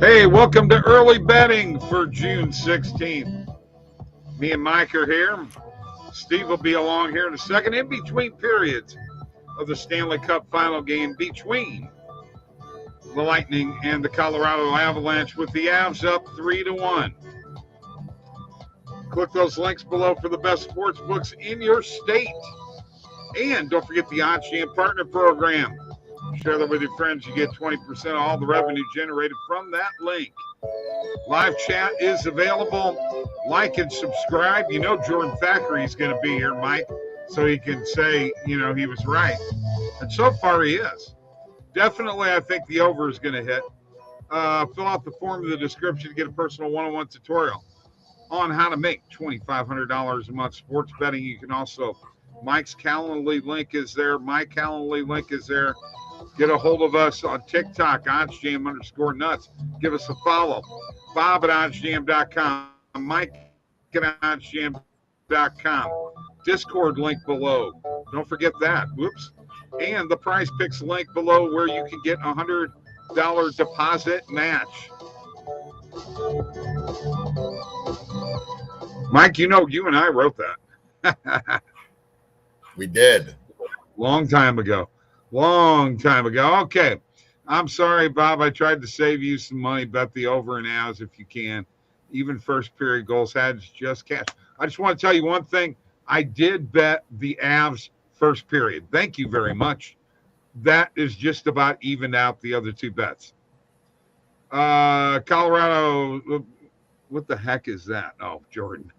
Hey, welcome to early betting for June 16th. Me and Mike are here. Steve will be along here in a second. In between periods of the Stanley Cup final game between the Lightning and the Colorado Avalanche, with the Avs up 3-1. Click those links below for the best sports books in your state. And don't forget the OddsJam Partner Program. Share that with your friends. You get 20% of all the revenue generated from that link. Live chat is available. Like and subscribe. You know Jordan Thackeray is going to be here, Mike, so he can say, he was right. And so far he is. Definitely, I think the over is going to hit. Fill out the form in the description to get a personal one-on-one tutorial on how to make $2,500 a month sports betting. You can also, Mike's Calendly link is there. My Calendly link is there. Get a hold of us on TikTok, OddsJam_nuts. Give us a follow. Bob at OddsJam.com. Mike at OddsJam.com. Discord link below. Don't forget that. Whoops. And the Prize Picks link below where you can get a $100 deposit match. Mike, you and I wrote that. We did. Long time ago. Okay. I'm sorry, Bob. I tried to save you some money. Bet the over and Avs if you can. Even first period goals had just cash. I just want to tell you one thing. I did bet the Avs first period. Thank you very much. That is just about evened out the other two bets. Colorado, what the heck is that? Oh, Jordan.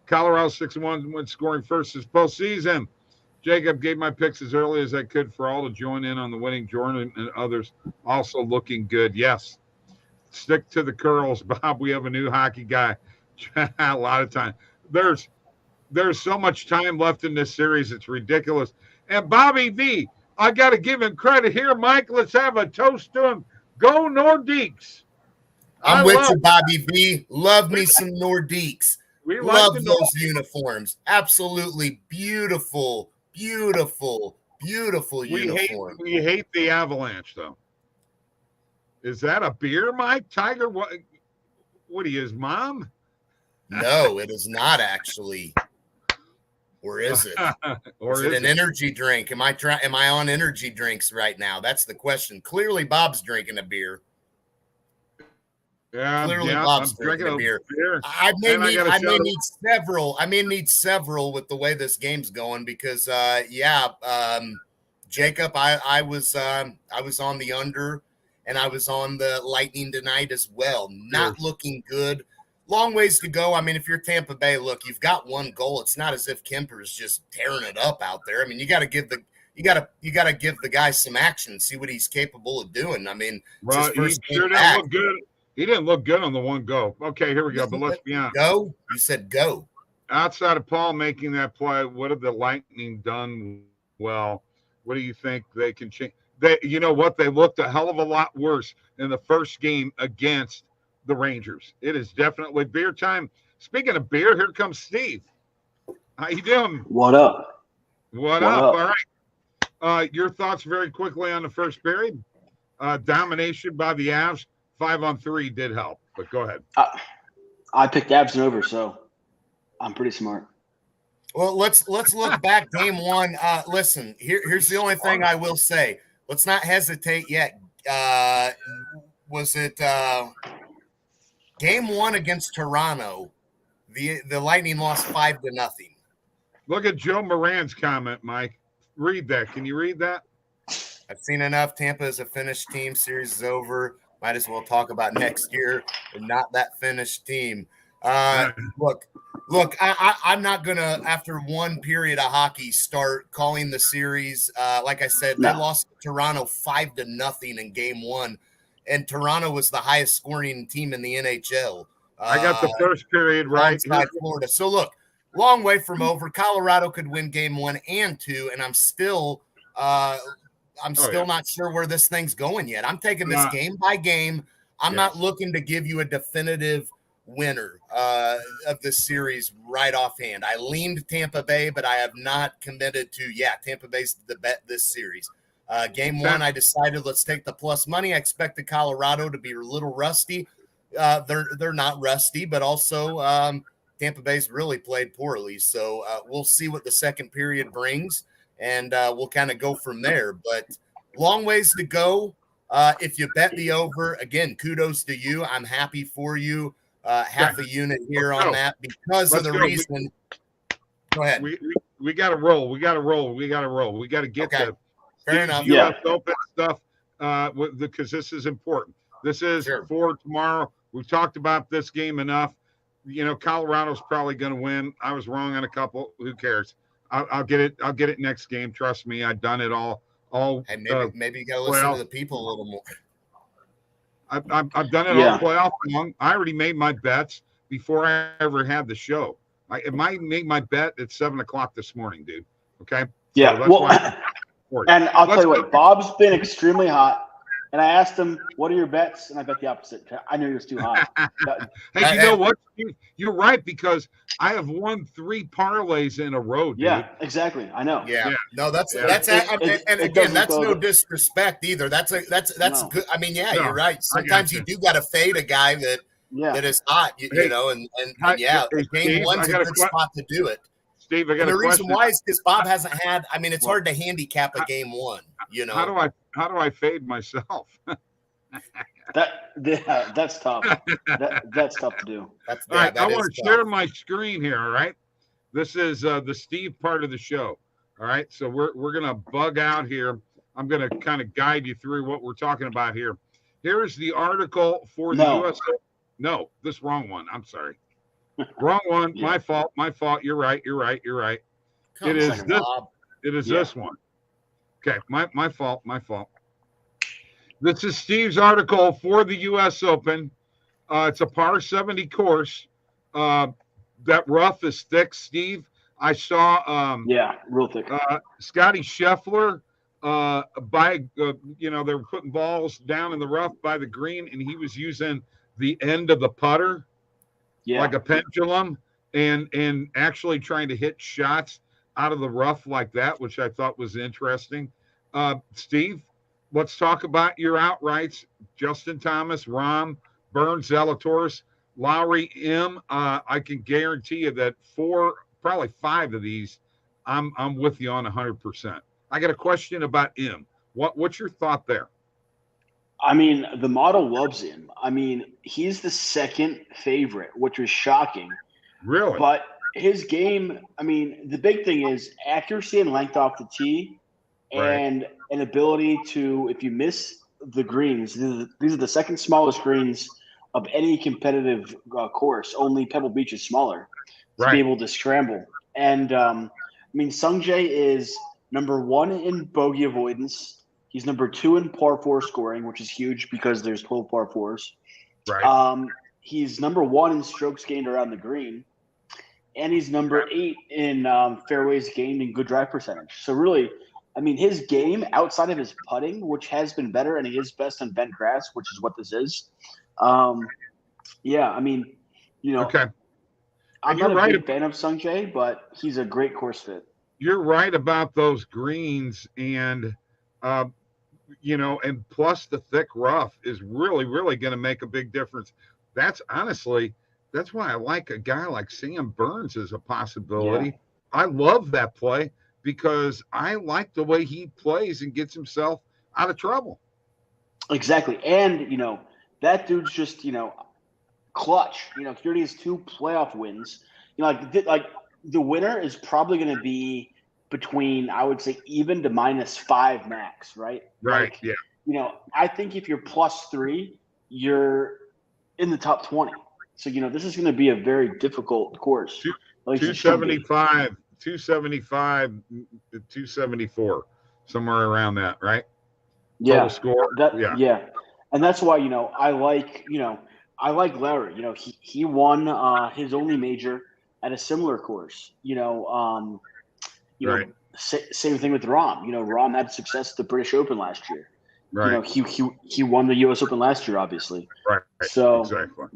Colorado 6-1 when scoring first this postseason. Jacob gave my picks as early as I could for all to join in on the winning. Jordan and others also looking good. Yes. Stick to the curls, Bob. We have a new hockey guy. A lot of time. There's so much time left in this series. It's ridiculous. And Bobby V, I got to give him credit here, Mike. Let's have a toast to him. Go Nordiques. I'm with you, Bobby V. Love me some Nordiques. We love those uniforms. Absolutely beautiful. Beautiful uniform. We hate the Avalanche, though. Is that a beer, Mike? Tiger, what are you, his mom? No, it is not actually. Or is it? Is it an energy drink? Am I on energy drinks right now? That's the question. Clearly, Bob's drinking a beer. Clearly, Bob's drinking a beer. I may need several. I may need several with the way this game's going because, Jacob, I was on the under, and I was on the Lightning tonight as well. Not looking good. Long ways to go. I mean, if you're Tampa Bay, look, you've got one goal. It's not as if Kemper is just tearing it up out there. I mean, you got to give the guy some action, see what he's capable of doing. I mean, well, he sure didn't look good. He didn't look good on the one go. Okay, here we go. But let's be honest. Go? You said go. Outside of Paul making that play, what have the Lightning done well? What do you think they can change? You know what? They looked a hell of a lot worse in the first game against the Rangers. It is definitely beer time. Speaking of beer, here comes Steve. How you doing? What up? What up? All right. Your thoughts very quickly on the first period. Domination by the Avs. 5-on-3 did help, but go ahead. I picked Avs and over, so I'm pretty smart. Well, let's look back game one. Listen, here's the only thing I will say. Let's not hesitate yet. Was it game one against Toronto? The Lightning lost 5-0. Look at Joe Moran's comment, Mike. Read that. Can you read that? I've seen enough. Tampa is a finished team. Series is over. Might as well talk about next year and not that finished team. Look, I'm not going to, after one period of hockey, start calling the series. Like I said, they lost to Toronto 5-0 in game one, and Toronto was the highest scoring team in the NHL. I got the first period right. Florida. So, look, long way from over. Colorado could win game 1 and 2, and I'm still not sure where this thing's going yet. I'm taking this game by game. I'm not looking to give you a definitive winner of this series right offhand. I leaned Tampa Bay, but I have not committed to, Tampa Bay's the bet this series. Game one, I decided let's take the plus money. I expected Colorado to be a little rusty. They're not rusty, but also Tampa Bay's really played poorly. So we'll see what the second period brings, and we'll kind of go from there. But long ways to go. If you bet the over, again, kudos to you. I'm happy for you. Half a unit here on that because of the reason. Go ahead. We got to roll. We got to roll. We got to get the U.S. Open stuff because this is important. This is for tomorrow. We've talked about this game enough. You know, Colorado's probably going to win. I was wrong on a couple. Who cares? I'll get it. I'll get it next game. Trust me. I've done it all. And maybe you got to listen to the people a little more. I've done it all playoff long. I already made my bets before I ever had the show. I made my bet at 7:00 this morning, dude. Okay. Yeah. So and I'll tell you what, Bob's been extremely hot. And I asked him, "What are your bets?" And I bet the opposite. I knew he was too hot. Hey, you know what? You're right because I have won 3 parlays in a row, dude. Yeah, exactly. I know. Yeah. No, that's again, that's no disrespect either. That's good. I mean, you're right. Sometimes you do got to fade a guy that is hot, you know, and game one's a good spot to do it. Steve, I got the reason why is because Bob hasn't had. I mean, it's hard to handicap a game one. You know, how do I fade myself? That's tough. That's tough to do. All right, I want to share my screen here. All right, this is the Steve part of the show. All right, so we're gonna bug out here. I'm gonna kind of guide you through what we're talking about here. Here is the article for the U.S. No, this wrong one. I'm sorry. Wrong one. My fault. You're right. It is this one. Okay, my fault. This is Steve's article for the U.S. Open. It's a par 70 course. That rough is thick, Steve. I saw real thick. Scotty Scheffler they were putting balls down in the rough by the green, and he was using the end of the putter like a pendulum and actually trying to hit shots out of the rough like that, which I thought was interesting. Steve, let's talk about your outrights. Justin Thomas, Rahm, Burns, Zalatoris, Lowry, M. I can guarantee you that 4, probably 5 of these, I'm with you on 100%. I got a question about M. What's your thought there? I mean, the model loves him. I mean, he's the second favorite, which was shocking. Really? But his game, I mean, the big thing is accuracy and length off the tee and an ability to, if you miss the greens, these are the second smallest greens of any competitive course. Only Pebble Beach is smaller to be able to scramble. And, I mean, Sungjae is number 1 in bogey avoidance. He's number 2 in par 4 scoring, which is huge because there's 12 par 4s. Right. He's number 1 in strokes gained around the green. And he's number 8 in fairways gained and good drive percentage. So really, I mean, his game outside of his putting, which has been better, and he is best on bent grass, which is what this is. I mean, you know, I'm not a big fan of Sungjae, but he's a great course fit. You're right about those greens, and and plus the thick rough is really, really going to make a big difference. That's why I like a guy like Sam Burns as a possibility. Yeah. I love that play because I like the way he plays and gets himself out of trouble. Exactly. And, that dude's just, clutch. He already has 2 playoff wins. Like the winner is probably going to be between, I would say, even to -5 max, right? Right, I think if you're +3, you're in the top 20. So, this is going to be a very difficult course. 275, 274, somewhere around that, right? Yeah. Total score. Yeah. And that's why, I like Larry. He won his only major at a similar course. Same thing with Rahm. Rahm had success at the British Open last year. Right. He won the U.S. Open last year, obviously. Right. So exactly.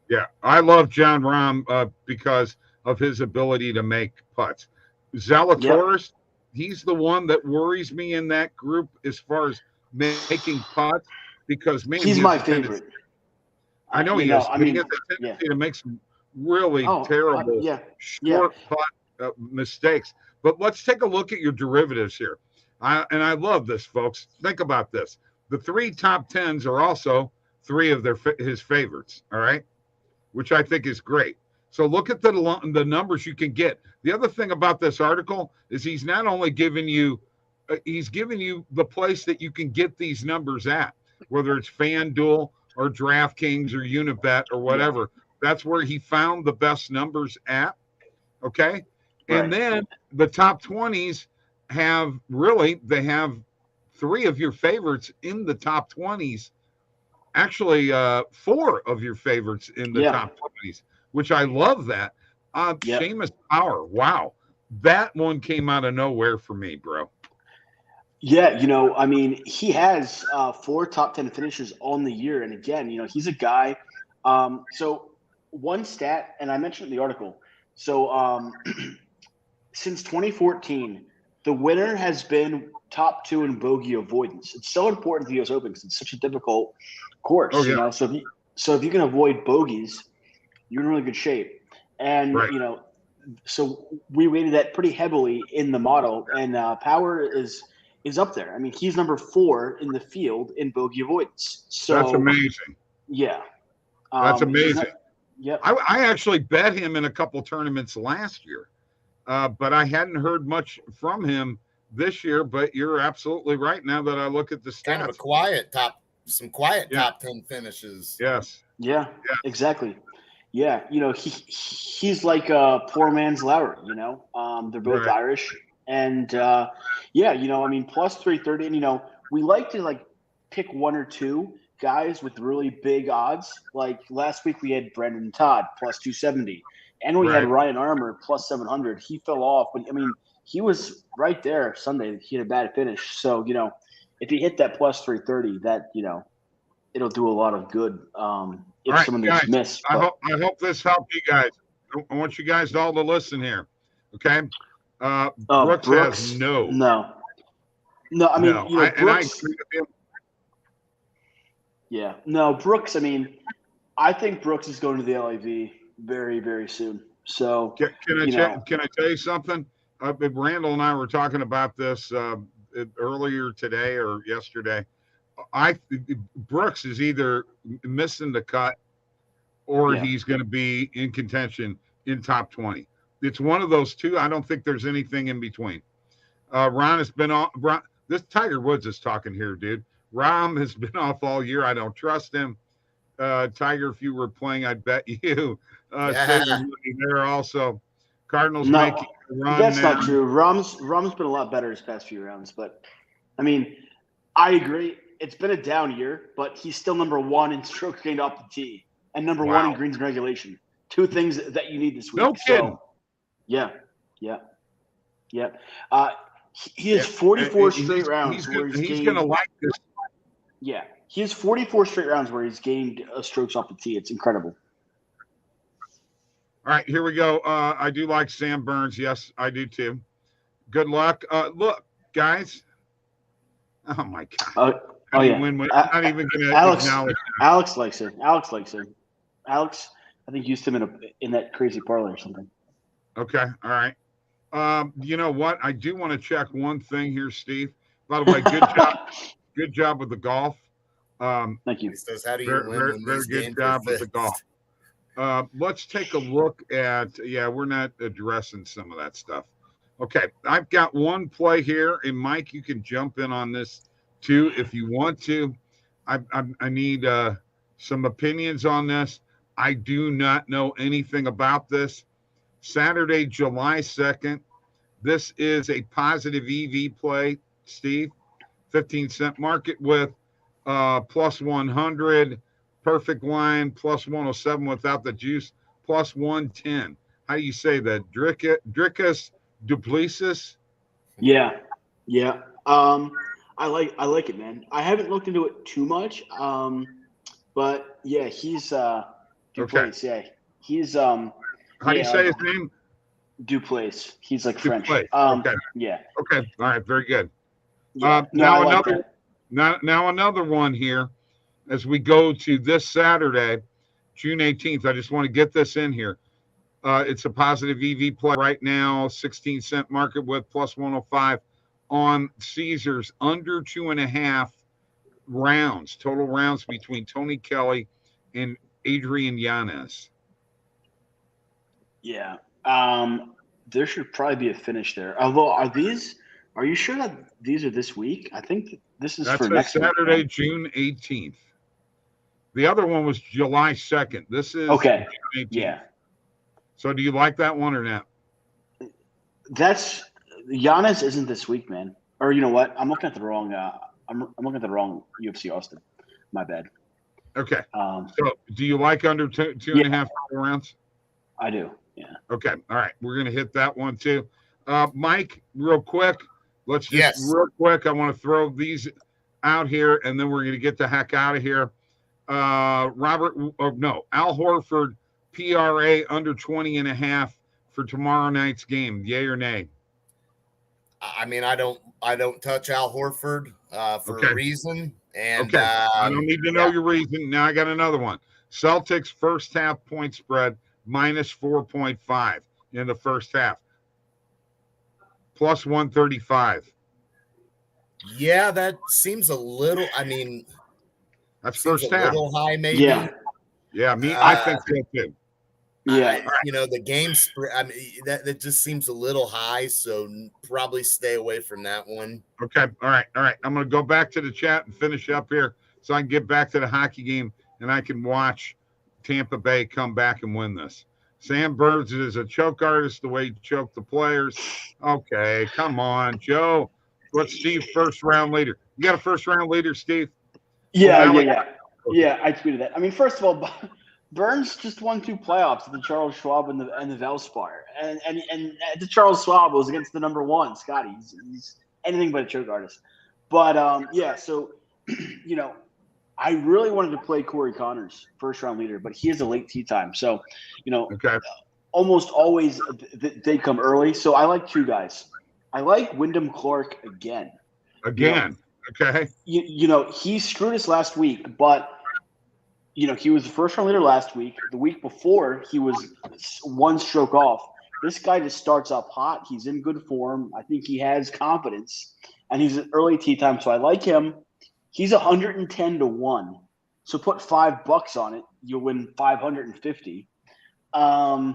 Yeah. I love John Rahm because of his ability to make putts. Zalatoris he's the one that worries me in that group as far as making putts because, man, he's my favorite. I know he is, but he has a tendency to make some really terrible short putt mistakes. But let's take a look at your derivatives here. And I love this, folks. Think about this. The 3 top 10s are also 3 of his favorites, all right, which I think is great. So look at the numbers you can get. The other thing about this article is he's not only giving you he's giving you the place that you can get these numbers at, whether it's FanDuel or DraftKings or Unibet or whatever. That's where he found the best numbers at, okay? And then the top 20s they have 3 of your favorites in the top 20s. Actually, 4 of your favorites in the top 20s, which I love that. Seamus Power, wow. That one came out of nowhere for me, bro. Yeah, I mean, he has 4 top 10 finishes on the year. And again, he's a guy. So one stat, and I mentioned in the article. So since 2014, the winner has been top 2 in bogey avoidance. It's so important to the U.S. Open because it's such a difficult course. So if you can avoid bogeys, you're in really good shape. And so we weighted that pretty heavily in the model, and Power is up there. I mean, he's number 4 in the field in bogey avoidance. So that's amazing. Yeah, that's amazing. Yep. I actually bet him in a couple tournaments last year, but I hadn't heard much from him this year. But you're absolutely right. Now that I look at the stats, kind of a some quiet top 10 finishes. Yes. Yeah. Exactly. Yeah, he's like a poor man's Lowry. They're both Irish, and I mean, plus 330. And we like to pick 1 or 2 guys with really big odds. Like last week we had Brendan Todd plus 270, and we had Ryan Armour plus 700. He fell off, but I mean, he was right there Sunday. He had a bad finish, so if he hit that plus 330, that it'll do a lot of good. If someone gets missed. I hope this helped you guys. I want you guys all to listen here. Okay. Brooks has no. I mean, Brooks, and I agree with him. Yeah. No, Brooks, I mean, I think Brooks is going to the LIV very, very soon. So can I tell you something? Randall and I were talking about this earlier today or yesterday. Brooks is either missing the cut or he's going to be in contention in top 20. It's one of those 2. I don't think there's anything in between. Ron has been on. This Tiger Woods is talking here, dude. Ron has been off all year. I don't trust him. Tiger, if you were playing, I'd bet you. There also. Cardinals making a run. That's not true. Rom's been a lot better his past few rounds, but I mean, I agree. It's been a down year, but he's still number 1 in strokes gained off the tee and number 1 in greens and regulation. 2 things that you need this week. No kidding. So, yeah. He has 44 straight rounds he's going to like this. Yeah, he has 44 straight rounds where he's gained strokes off the tee. It's incredible. All right, here we go. I do like Sam Burns. Yes, I do too. Good luck. Look, guys. Oh my God. I'm not even going to acknowledge that. Alex likes him. Alex, I think used him in that crazy parlay or something. Okay. All right. You know what? I do want to check one thing here, Steve. By the way, good job. Good job with the golf. Thank you. Says, how do you very good job with the golf. Let's take a look at, we're not addressing some of that stuff. Okay, I've got one play here, and Mike, you can jump in on this too if you want to. I need some opinions on this. I do not know anything about this. Saturday, July 2nd. This is a positive EV play, Steve. 15-cent market with plus 100. Perfect line, plus 107 without the juice, plus 110. How do you say that? Drickus Duplessis? Yeah. I like it, man. I haven't looked into it too much. But yeah, he's Duplessis. Okay. Yeah. He's How do you say his name? Duplace. He's like French. Duplace. Okay. Yeah. Okay. All right. Very good. Yeah. Now I like another that. now another one here as we go to this Saturday, June 18th. I just want to get this in here. It's a positive EV play right now, 16-cent market with plus 105 on Caesars, under 2.5 rounds, total rounds between Tony Kelly and Adrian Yanez. Yeah. There should probably be a finish there. Although, are you sure that these are this week? I think this is for next Saturday, week, June 18th. The other one was July 2nd. This is okay. June 18th. Yeah. So do you like that one or not? That's Giannis isn't this week, man. Or you know what? I'm looking at the wrong I'm looking at the wrong UFC Austin. My bad. Okay. So do you like under two and a half rounds? I do. Yeah. Okay. All right. We're going to hit that one too. Mike, real quick. Let's just real quick. I want to throw these out here and then we're going to get the heck out of here. Al Horford, PRA under 20.5 for tomorrow night's game. Yay or nay? I mean, I don't touch Al Horford for a reason. And I don't need to know your reason. Now I got another one. Celtics first half point spread minus 4.5 in the first half. Plus 135. Yeah, that seems a little, I mean, that's first half. A little high, maybe. Yeah. Yeah, I think so too. Yeah. The game spread, I mean, that just seems a little high, so probably stay away from that one. Okay. All right. I'm going to go back to the chat and finish up here so I can get back to the hockey game and I can watch Tampa Bay come back and win this. Sam Burns is a choke artist the way he choked the players. Okay, come on, Joe. What's Steve's first round leader? You got a first round leader, Steve? Yeah, I tweeted that. I mean, first of all, Burns just won 2 playoffs at the Charles Schwab and the Valspar, and at the Charles Schwab was against the number 1 Scotty. He's anything but a choke artist. But so I really wanted to play Corey Connors, first round leader, but he is a late tee time. So, almost always they come early. So I like 2 guys. I like Wyndham Clark again. Okay. He screwed us last week, but he was the first round leader last week. The week before, he was 1 stroke off. This guy just starts up hot. He's in good form. I think he has confidence, and he's an early tee time. So I like him. He's 110-1. So put $5 on it, you'll win 550. And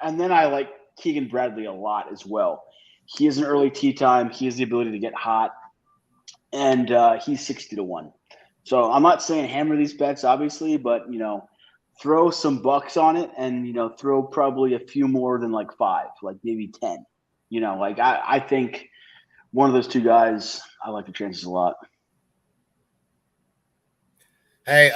then I like Keegan Bradley a lot as well. He is an early tee time. He has the ability to get hot, and he's 60-1. So I'm not saying hammer these bets, obviously, but throw some bucks on it, and throw probably a few more than like 5, like maybe 10. I think one of those 2 guys, I like the chances a lot. Hey,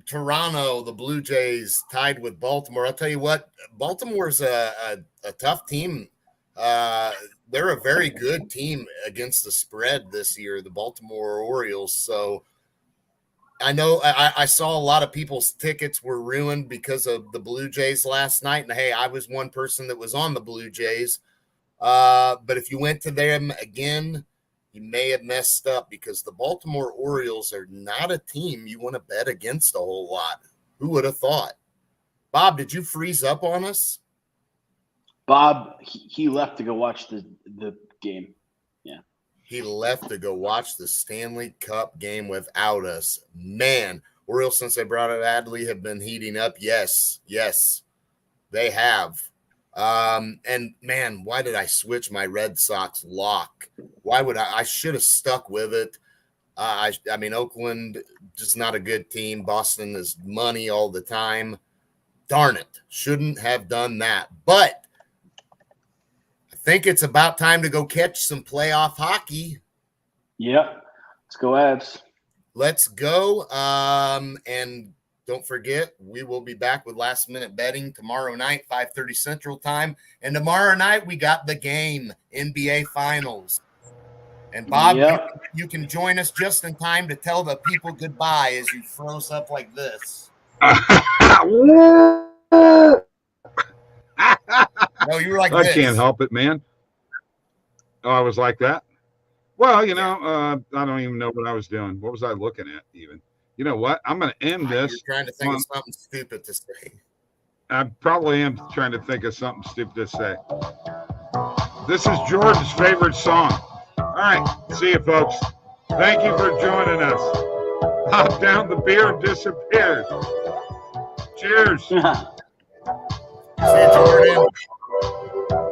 Toronto, the Blue Jays tied with Baltimore. I'll tell you what, Baltimore's a tough team. They're a very good team against the spread this year, the Baltimore Orioles. So I know I saw a lot of people's tickets were ruined because of the Blue Jays last night. And hey, I was one person that was on the Blue Jays. But if you went to them again, you may have messed up because the Baltimore Orioles are not a team you want to bet against a whole lot. Who would have thought? Bob, did you freeze up on us? Bob, he left to go watch the game. Yeah. He left to go watch the Stanley Cup game without us. Man, Orioles, since they brought it, Adley, have been heating up. Yes, they have. And man, why did I switch my Red Sox lock? Why would I should have stuck with it. I mean, Oakland just not a good team. Boston is money all the time. Darn it. Shouldn't have done that. But I think it's about time to go catch some playoff hockey. Yep. Let's go Avs. Let's go. And don't forget, we will be back with last minute betting tomorrow night, 5:30 Central Time. And tomorrow night, we got the game, NBA Finals. And Bob, you can join us just in time to tell the people goodbye as you froze up like this. No, you were like I this. can't help it, man. Oh, I was like that. Well, you know, I don't even know what I was doing. What was I looking at even? You know what? I'm going to end this. You're trying to think of something stupid to say. I probably am trying to think of something stupid to say. This is Jordan's favorite song. All right. See you, folks. Thank you for joining us. Pop down the beer and disappear. Cheers. Yeah. See you, Jordan.